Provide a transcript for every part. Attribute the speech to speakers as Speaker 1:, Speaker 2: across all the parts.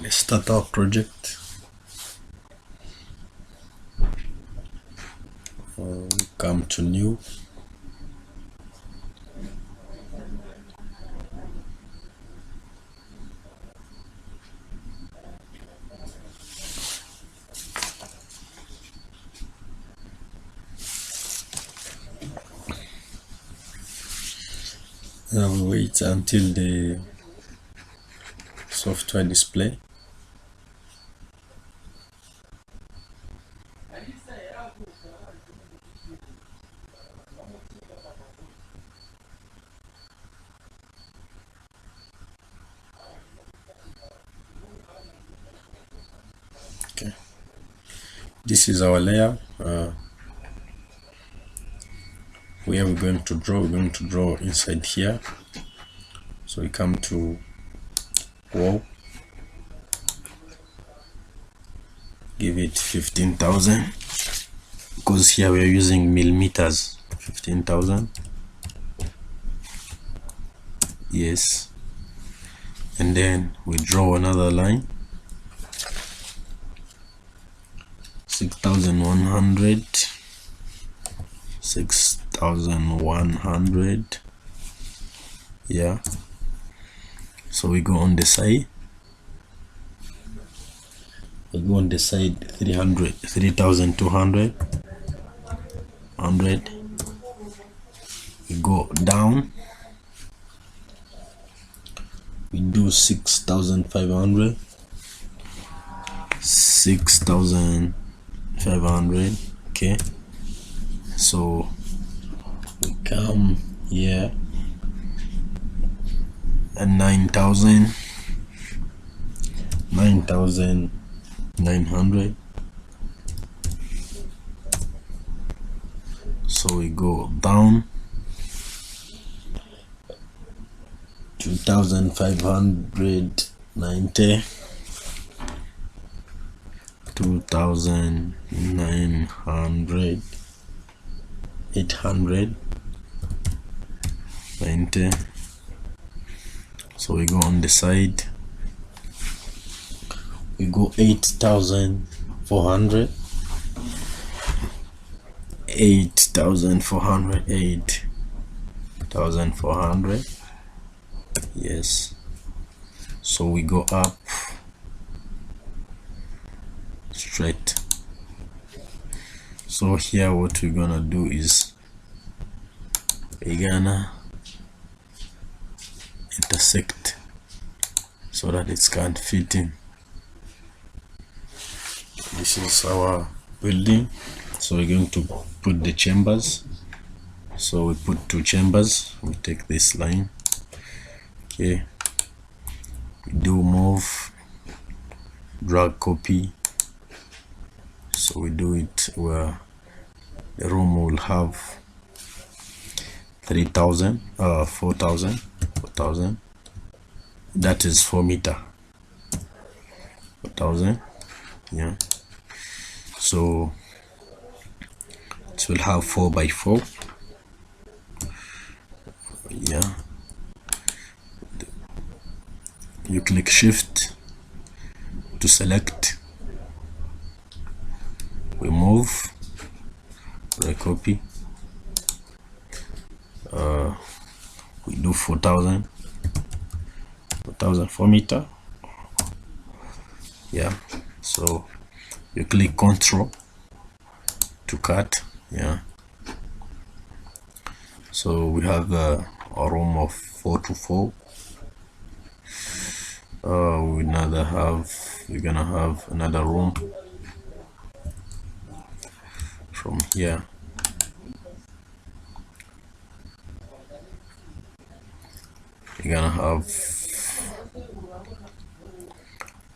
Speaker 1: Let's start our project. Come to new. Now we wait until the software display. Okay, this is our layer. Where we're going to draw, we're going to draw inside here. So we come to wall, give it 15,000 because here we're using millimeters. 15,000, yes. And then we draw another line, 6,100, 6,100, yeah. So we go on the side, 300, 3,200, 100. We go down, we do 6,500, 6,500. Okay, so we come here and 9,000, 9,900. So we go down 2,590, 2,900, 890. So we go on the side, we go 8,400, 8,400, 8,400, yes. So we go up straight. So here what we're gonna do is we're gonna intersect so that it can't fit in. This is our building, so we're going to put the chambers. So we put 2 chambers, we take this line, okay, we do move, drag, copy. So we do it where the room will have 3,000, 4,000, 4,000. That is 4 meter, 4,000, yeah. So it will have 4 by 4, yeah. You click shift to select, we move, copy, we do 4,000, 4,000, 4 meter, yeah. So you click control to cut, yeah. So we have a room of 4 to 4. We're gonna have another room from here. We're gonna have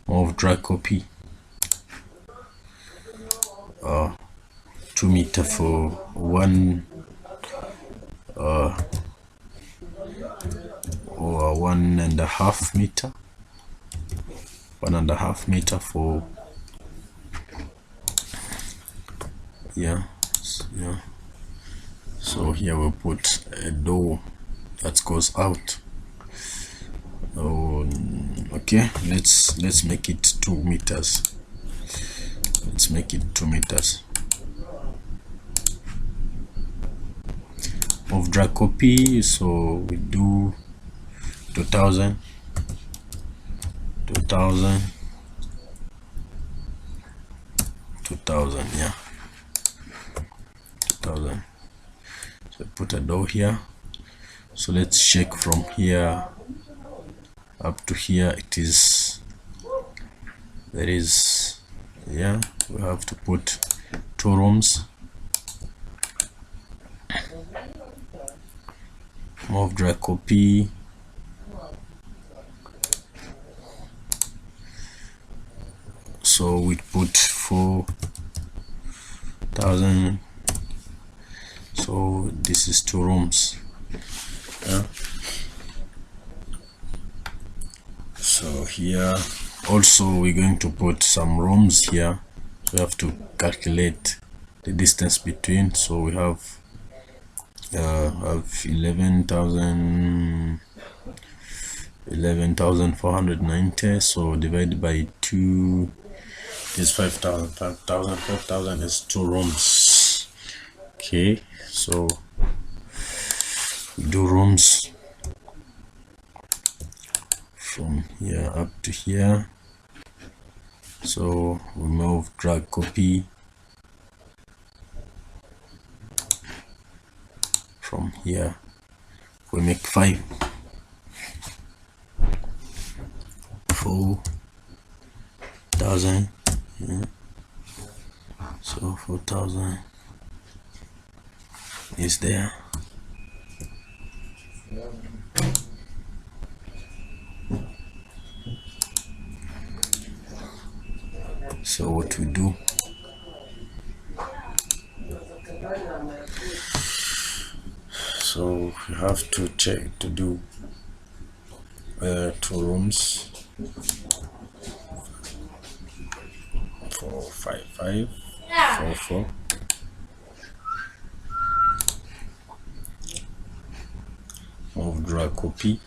Speaker 1: move, drag, copy, 2 meter for 1 or 1.5 meter, 1.5 meter for, yeah, yeah. So here we put a door that goes out. Oh, Okay, let's make it 2 meters. Let's make it 2 meters. Of drag copy, so we do 2000, 2000, 2000, yeah, 2000. So put a door here. So let's check from here up to here. It is, there is, yeah, we have to put 2 rooms. Move drag copy. So we put 4000. So this is 2 rooms. Yeah. So here also we're going to put some rooms here. So we have to calculate the distance between. So we have 11,490. So divided by 2 is 5,000. 5,000 is 2 rooms. Okay, so we do rooms from here up to here. So we move drag copy from here. We make 4,000, yeah. So 4,000 is there. So what we do, so you have to check to do 2 rooms, 4, 5, 5, 4, 4. Move drag copy.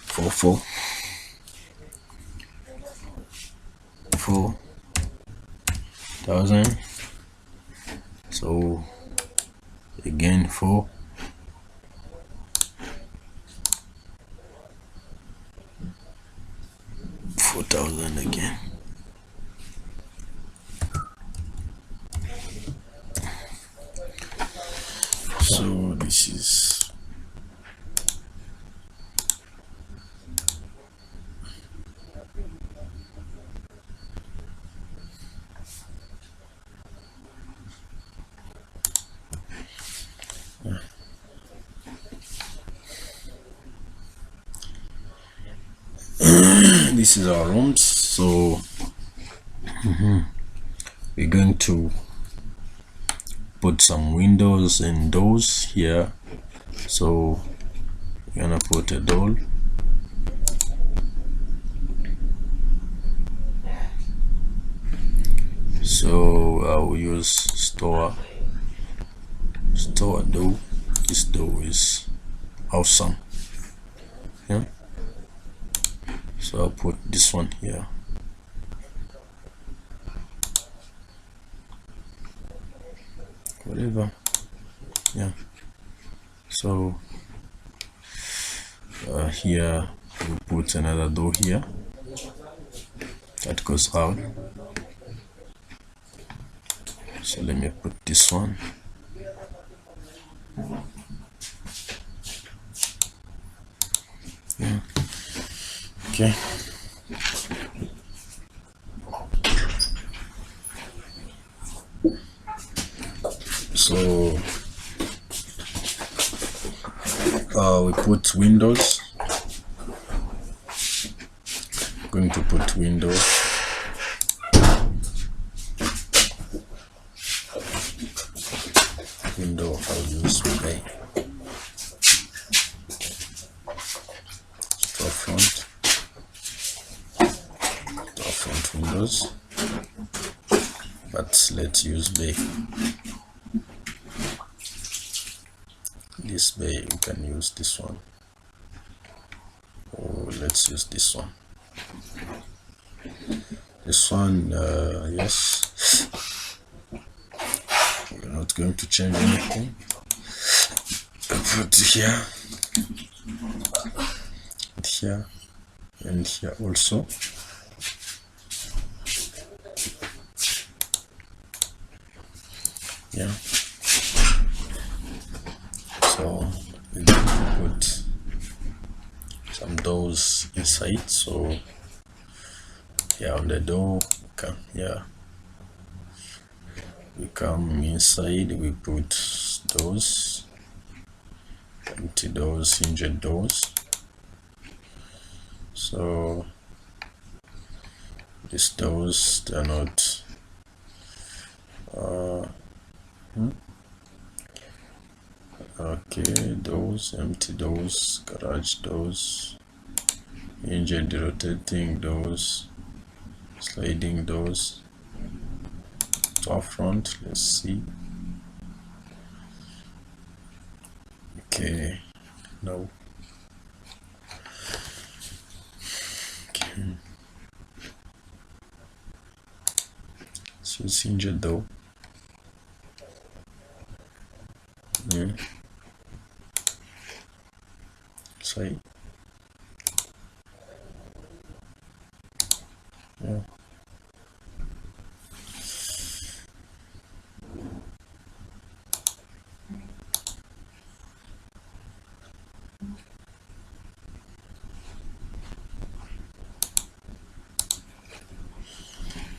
Speaker 1: 4, 4. 4,000. So again 4,000 again. So this is this is our rooms. So we're going to put some windows and doors here. So we're gonna put a door. So I'll use store door. This door is awesome. Yeah. So I'll put this one here. Whatever. Yeah. So here we'll put another door here that goes out. So let me put this one. Yeah. Okay. So we put windows. Going to put windows. Window I'll use today. Storefront windows, but let's use bay. this bay, we can use this one. Oh, let's use this one. This one, yes. We're not going to change anything. I'll put here, here, and here also. Yeah. So we're going to put some doors inside. So yeah, on the door, we come inside, we put doors, empty doors, hinged doors. So these doors, they're not okay, doors, empty doors, garage doors, hinged rotating doors, sliding doors. Top front, let's see. Okay, no. Okay. So it's hinged door. Yeah. Side. Yeah.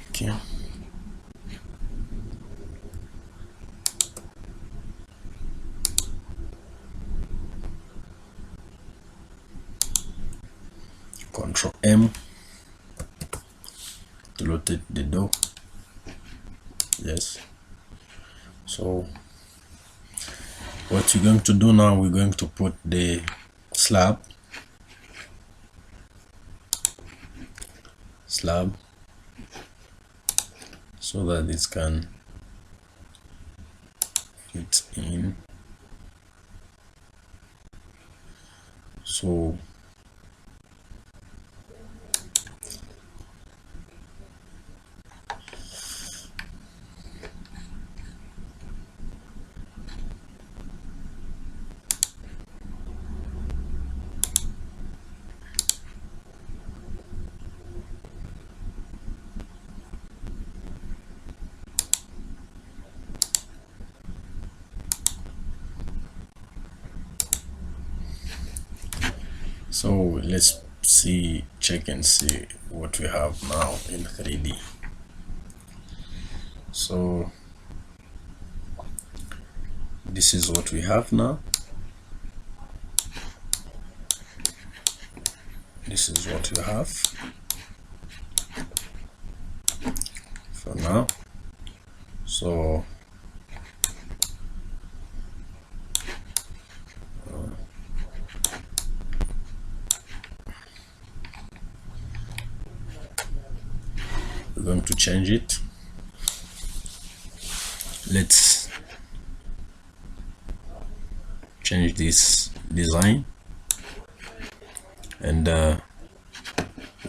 Speaker 1: Okay. Control M to rotate the door. Yes. So what we're going to do now, we're going to put the slab so that it can fit in. So let's check and see what we have now in 3D. So this is what we have now. This is what we have for now. So we're going to change it. Let's change this design, and we're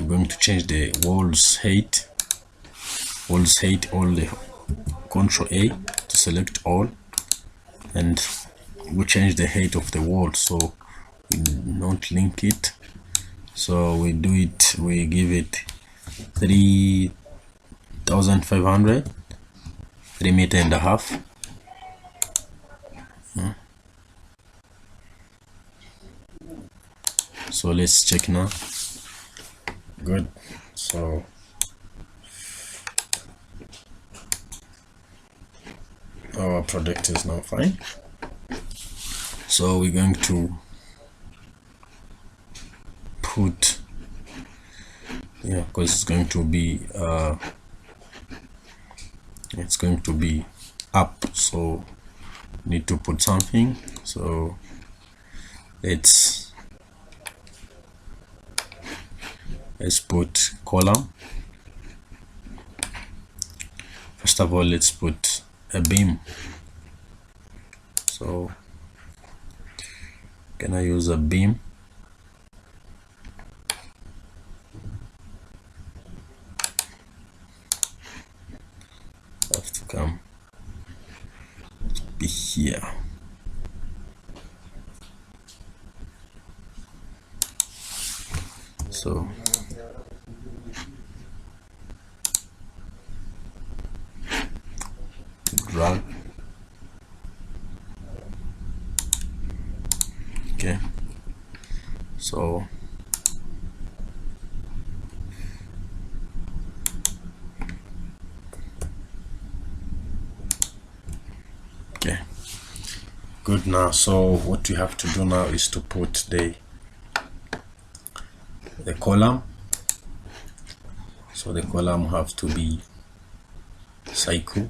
Speaker 1: going to change the walls height, all the Control A to select all, and we change the height of the wall, so we don't link it. So we do it, we give it 3,500, 3.5 meters. So let's check now. Good. So our product is now fine. So we're going to put, yeah, because it's going to be up, so need to put something. So let's put column. First of all, let's put a beam. So Gonna use a beam. Have to come be here. So drag. Okay, so okay, good. Now, so what you have to do now is to put the column. So the column have to be cycle.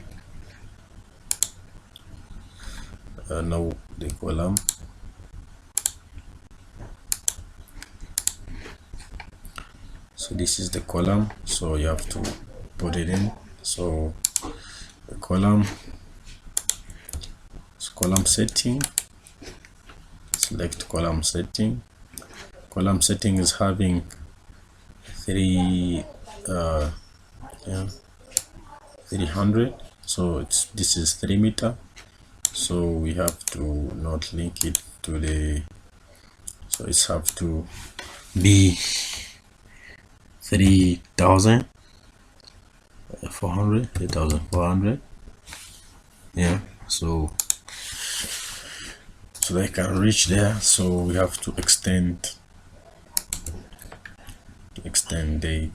Speaker 1: Now the column, so this is the column, so you have to put it in. So the column is column setting. Select column setting. Column setting is having 300, so this is 3 meter, so we have to not link it to the, so it's have to be 3,400. Yeah, so they can reach there, so we have to extend the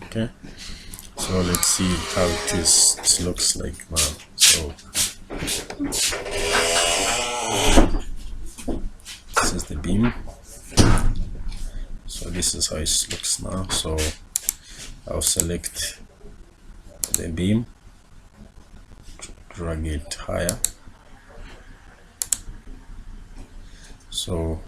Speaker 1: okay. So let's see how it looks like now. So this is the beam. So this is how it looks now. So I'll select the beam, drag it higher. So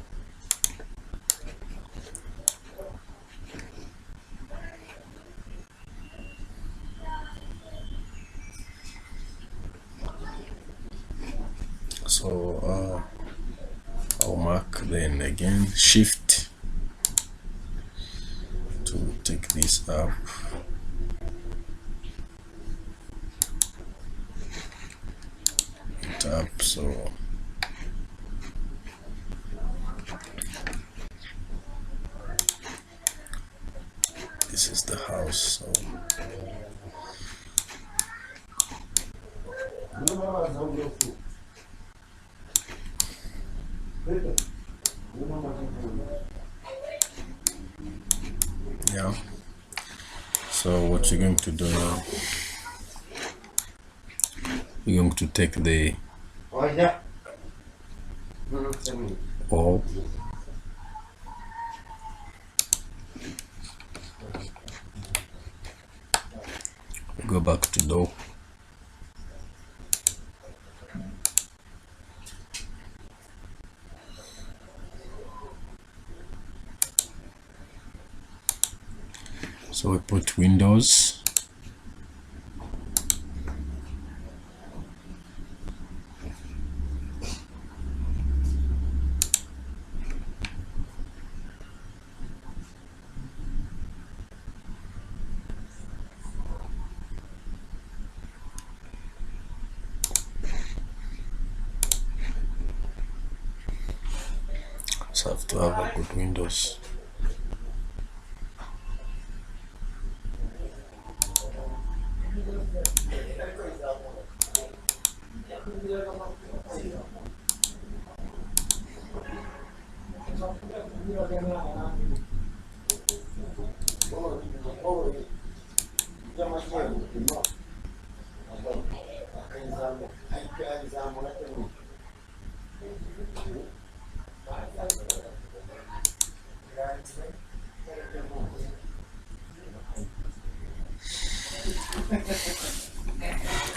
Speaker 1: I'll mark, then again shift to take this up. It up, so this is the house. So yeah, so what you're going to do now, you're going to take the wall, go back to door, so we put windows, so have to have a good windows.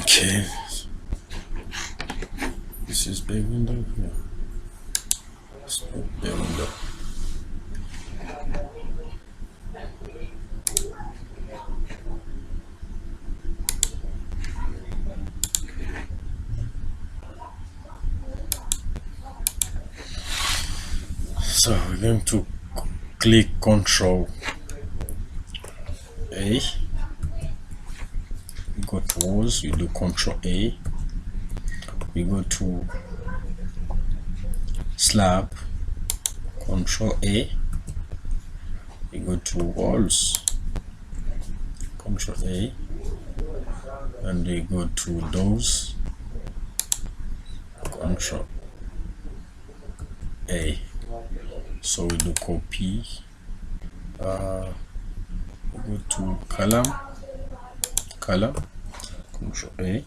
Speaker 1: Okay, this is bay window. Yeah, this is bay window. So we're going to click Control A. We go to walls, we do Control A. We go to slab, Control A. We go to walls, Control A, and we go to doors, Control A. So we do copy. We go to column, Control A. We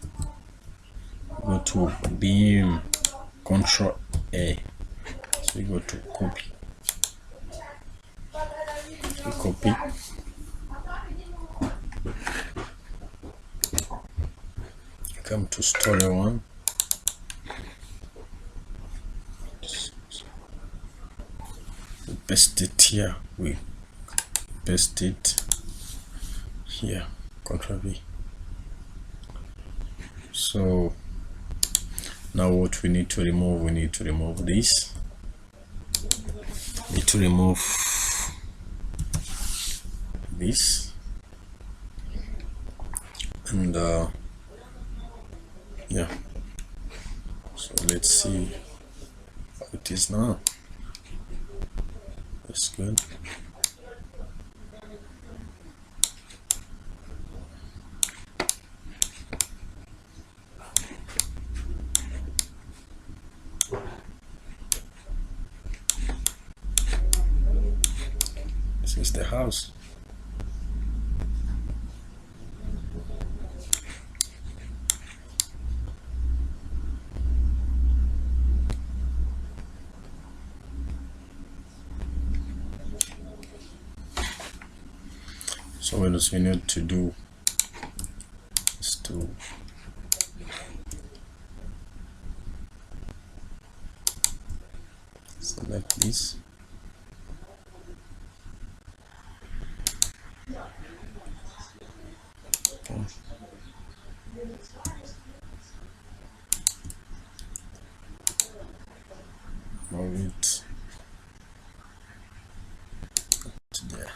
Speaker 1: go to beam, Control A. So we go to copy. We copy. Come to story one. We paste it here. We paste it here. Control V. So now what we need to remove, we need to remove this. We need to remove this, and yeah, so let's see how it is now. That's good. This is the house. So what else we need to do is to select this. Okay. Move it to there.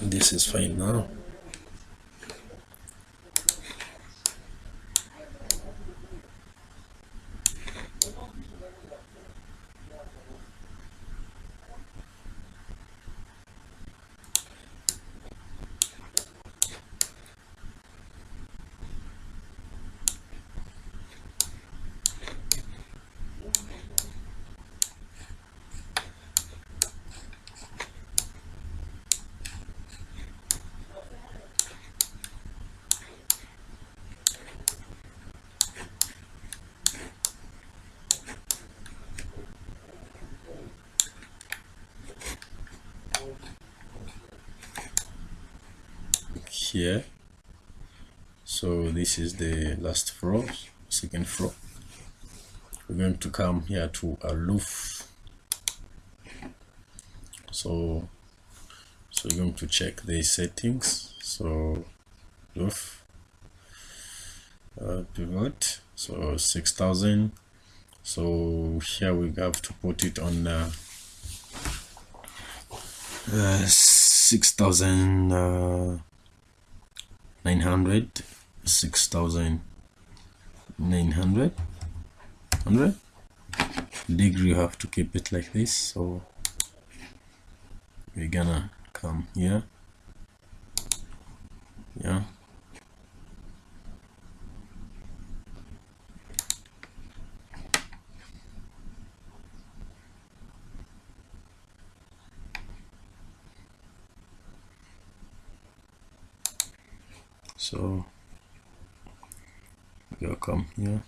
Speaker 1: This is fine now. Here, so this is the last floor, second floor. We're going to come here to a roof. So we're going to check the settings. So roof, pivot, so 6,000. So here we have to put it on 6,900. 6,900 degree. You have to keep it like this. So we're gonna come here, yeah, so we'll come here.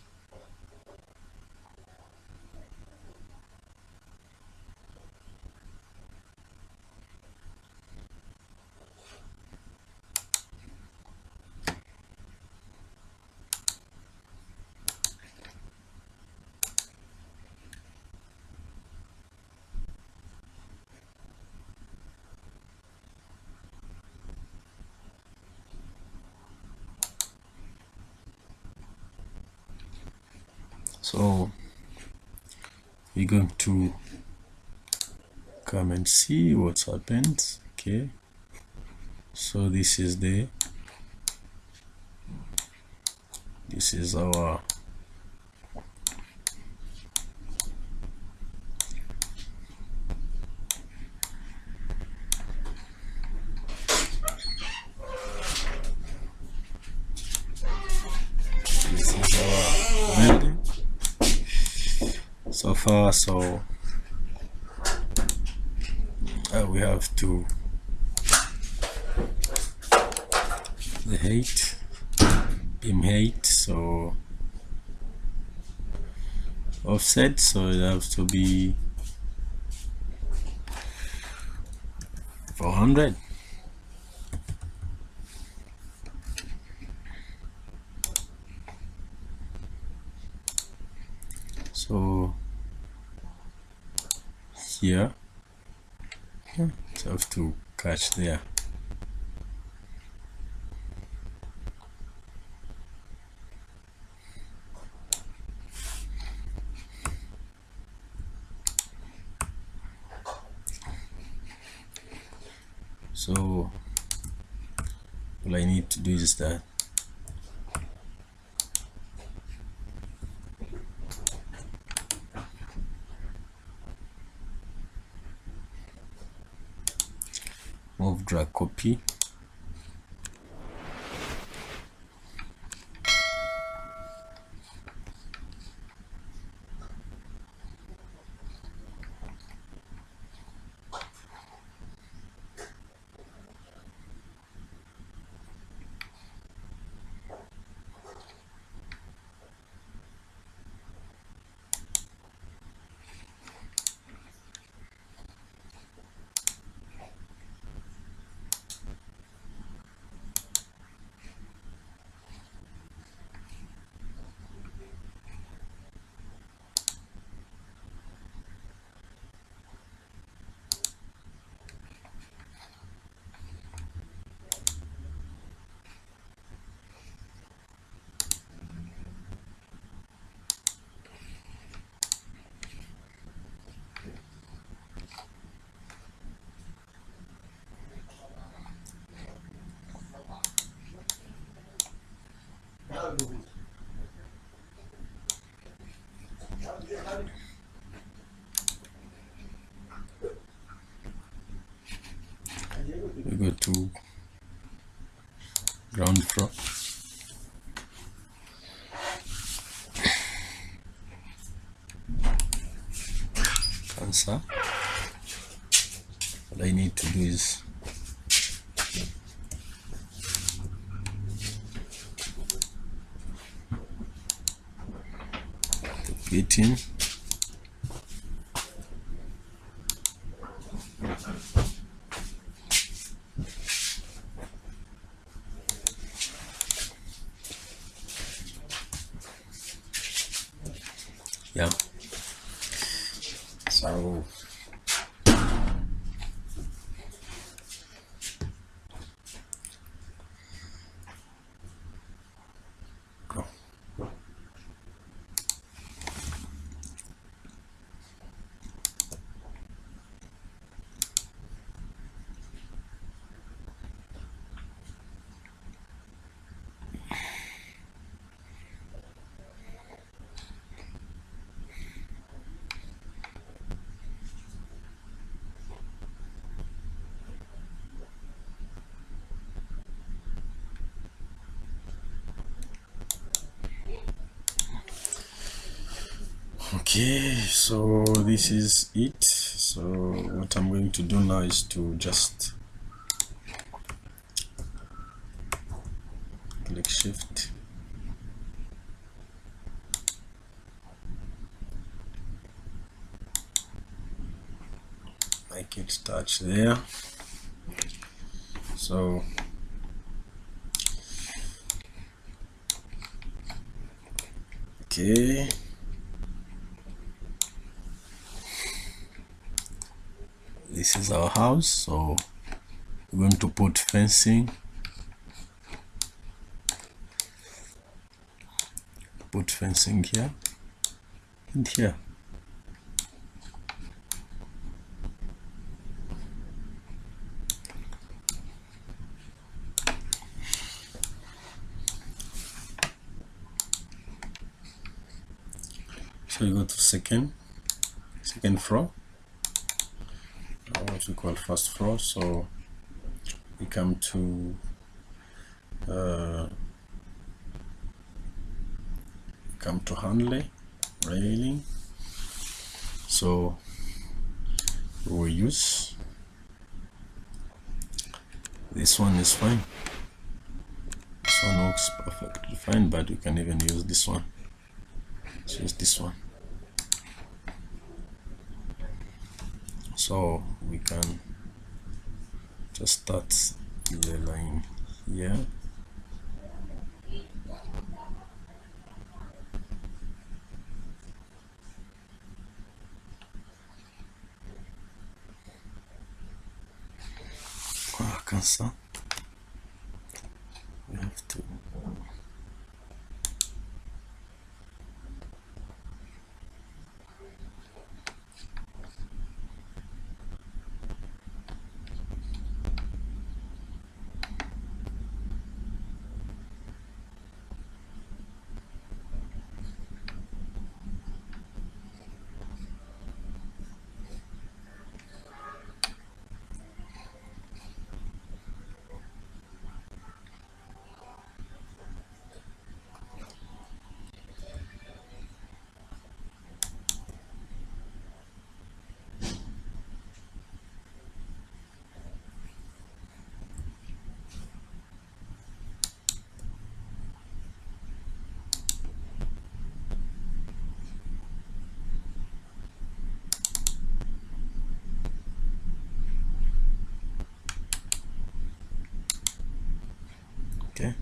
Speaker 1: So we're going to come and see what's happened. Okay, so this is our building so far. So we have to the height, beam height, so offset, so it has to be 400. So here it have to catch there. So all I need to do is that move, drag, copy, we go to ground floor, cancel. All I need to do is get in, yeah. So go. Okay, so this is it. So what I'm going to do now is to just click shift, make it touch there. So okay, this is our house, so we're going to put fencing, here. and here. So you go to second floor, what we call first floor. So we come to Hanley railing. So we will use this one. Is fine. This one works perfectly fine, but you can even use this one. Let's use this one. So we can just start the line here. Cancel. We have to. Okay.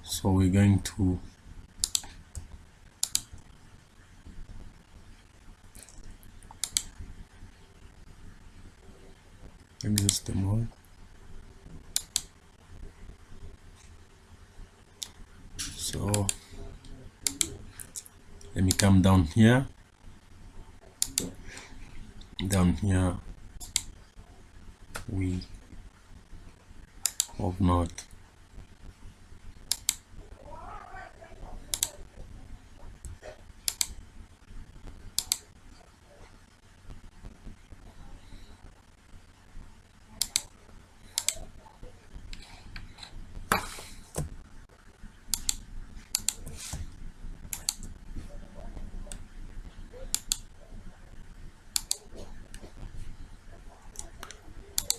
Speaker 1: So we're going to exit the mode. So let me come down here. Down here we have not.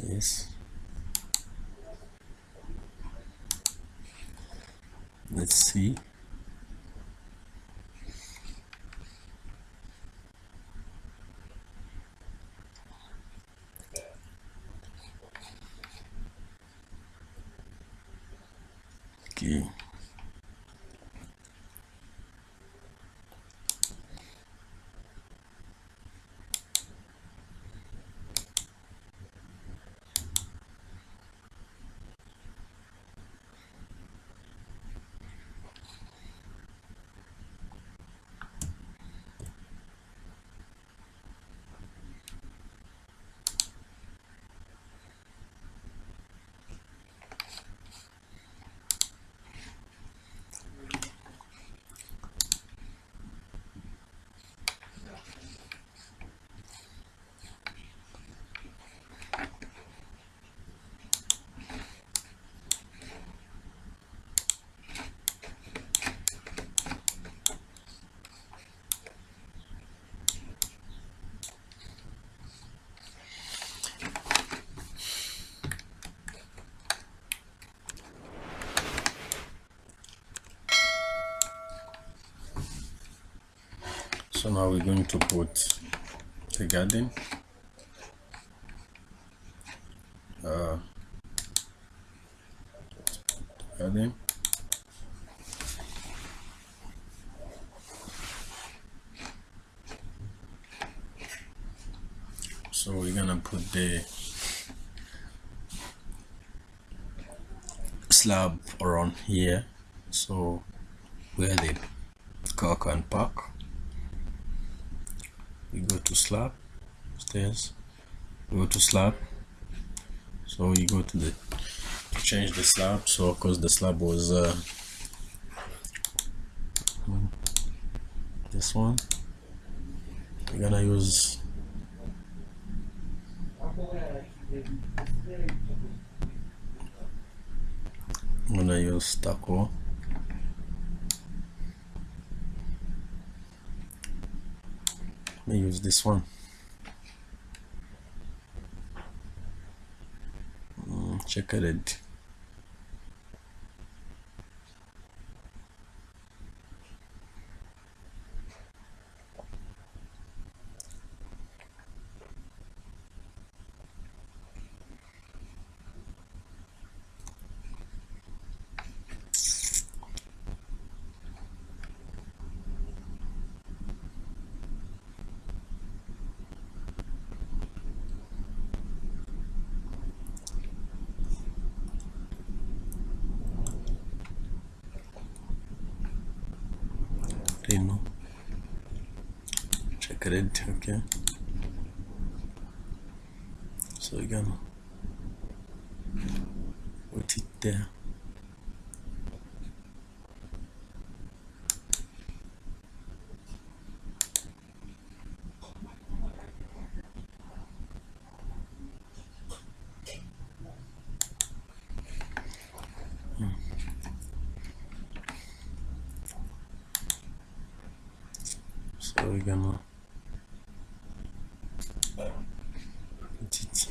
Speaker 1: Yes. Let's see. Okay. So now we're going to put the garden. Garden. So we're gonna put the slab around here, so where the car can park. We go to slab, stairs, we go to slab. So you go to the change the slab. So because the slab was this one, we're gonna use stucco. Let me use this one. Checkered. Checkered. Okay. So we're gonna put it there. So we're gonna put it.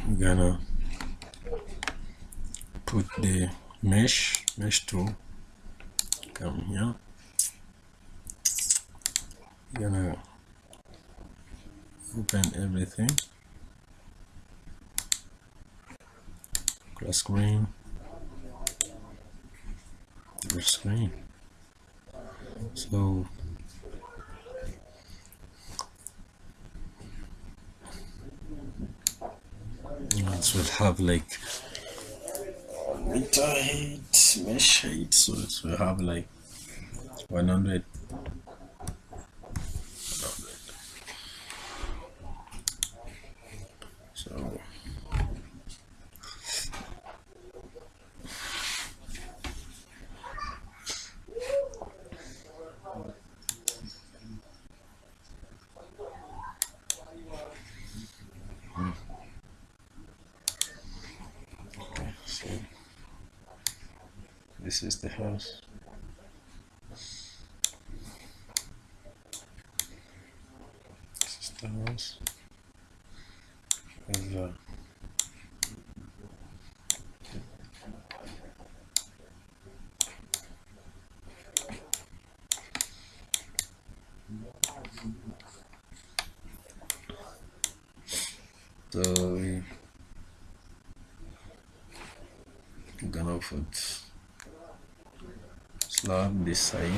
Speaker 1: We're gonna put the mesh tool. Come here. We're gonna open everything. Glass screen. Your screen. So it will have like meter height, mesh height, so it will have like 100. So this is the house. This is the house. And, so we're gonna put slab this side.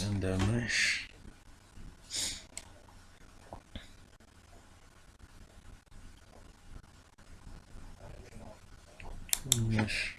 Speaker 1: And the mesh. Mesh.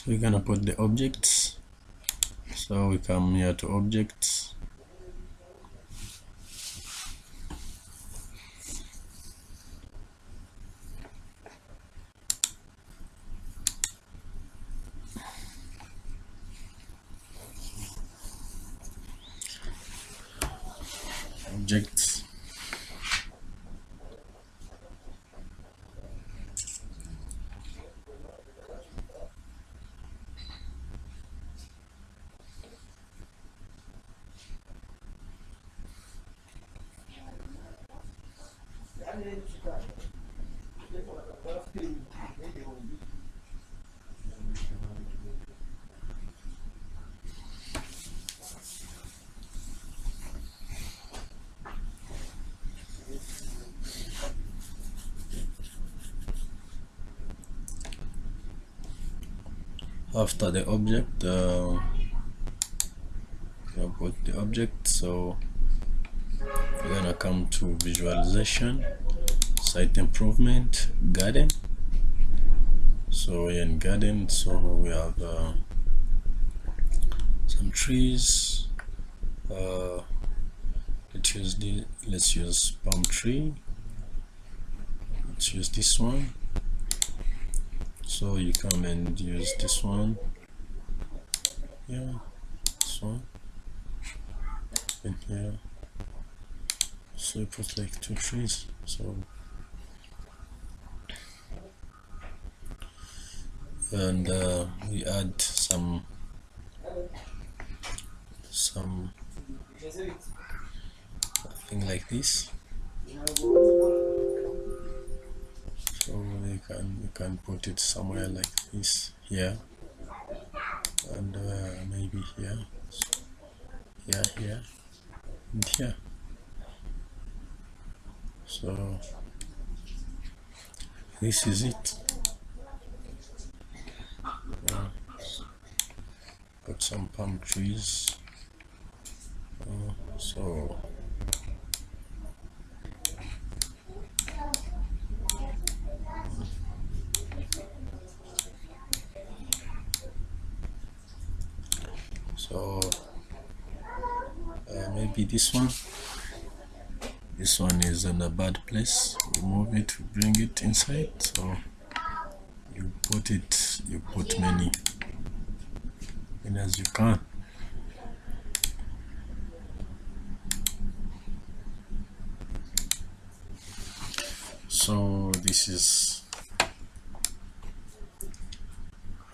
Speaker 1: So we're gonna put the objects. So we come here to objects. Objects. After the object, we'll put the object. So we're gonna come to visualization, site improvement, garden. So in garden, so we have some trees. Let's use palm tree. Let's use this one. So you come and use this one. Yeah, this one. And here. So you put like 2 trees. So and we add some thing like this. So you can put it somewhere like this here, and maybe here, here, and here. So this is it. Got some palm trees. So maybe this one is in a bad place. Remove it, bring it inside. So you put many as you can. So this is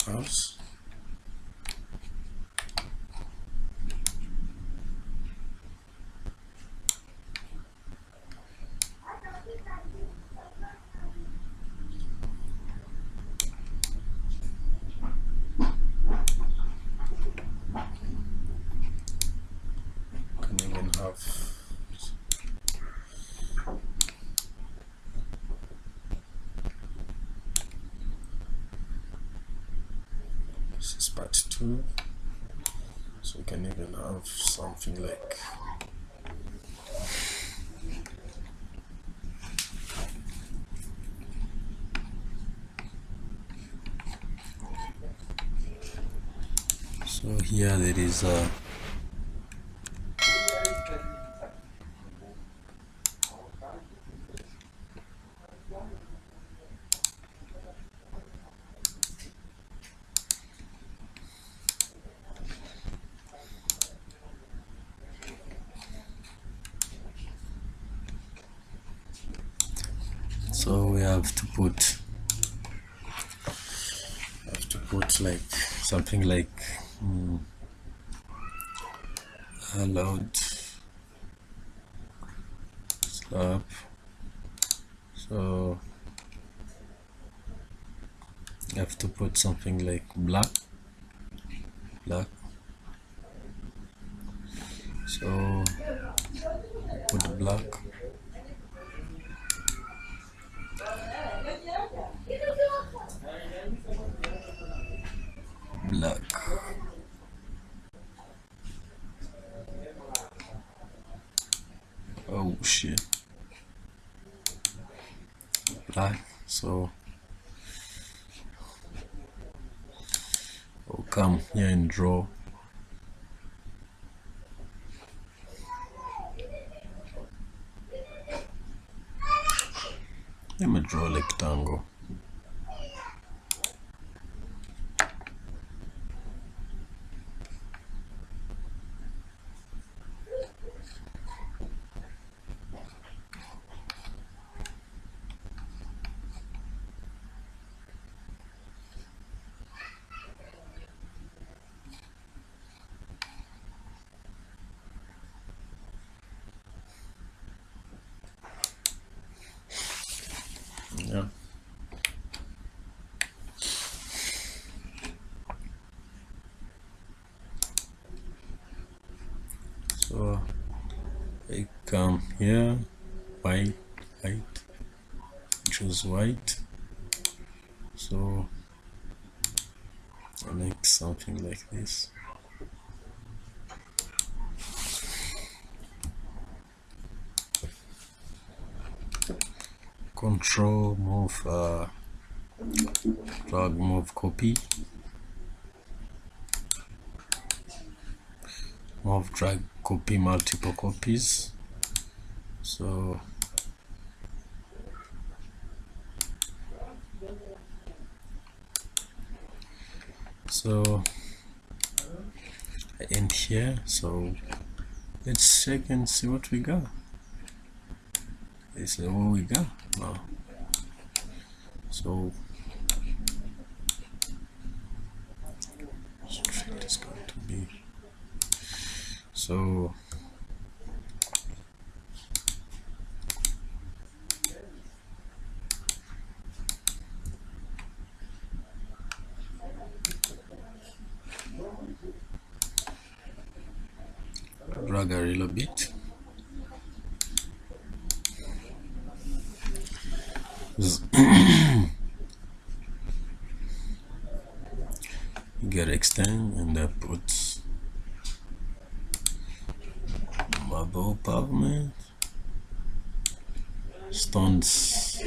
Speaker 1: house. Can even have this is part 2. So you can even have something like so here there is a so we have to put like something like allowed slab. So you have to put something like black. So put black. Oh shit. Black. So come here and draw let me draw a rectangle. Yeah. So I come here, white, choose white. So I make something like this. Control, move, drag, move, copy. Move, drag, copy multiple copies. So I end here. So let's check and see what we got. This is what we got now. So straight is going to be so drag a little bit. Get extend and I put marble pavement, stones.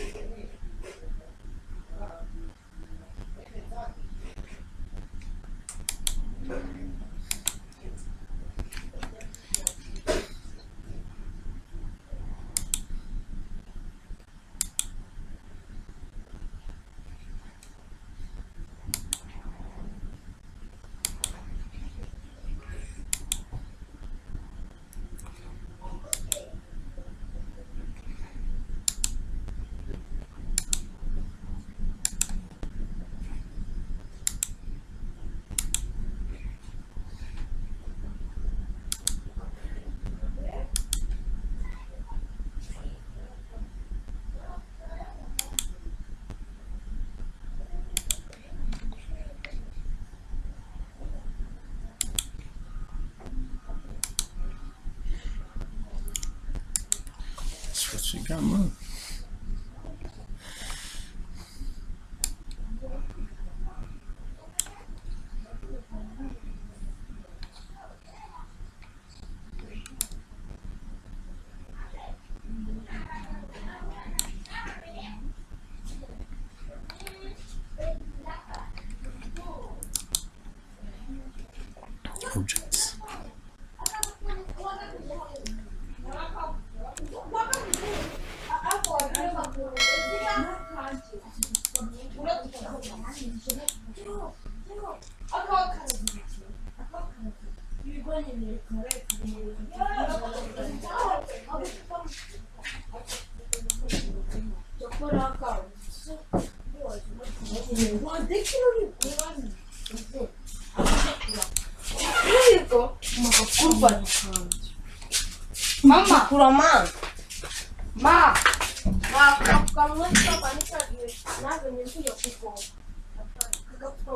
Speaker 1: That's what you got, man. Objects.
Speaker 2: Mama, kurama. Ma, kama kanisa nazo nilikuja kuko.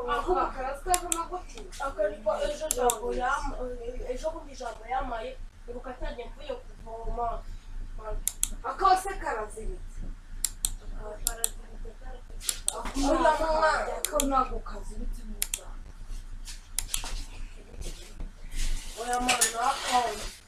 Speaker 2: Ako karasika kama goti. Akalipo ejo kumijambo yamaye rukataje mvuye kuvoma. Akose karazibitse. Oya mama, akona gukazibitse muza. Oya mama, akona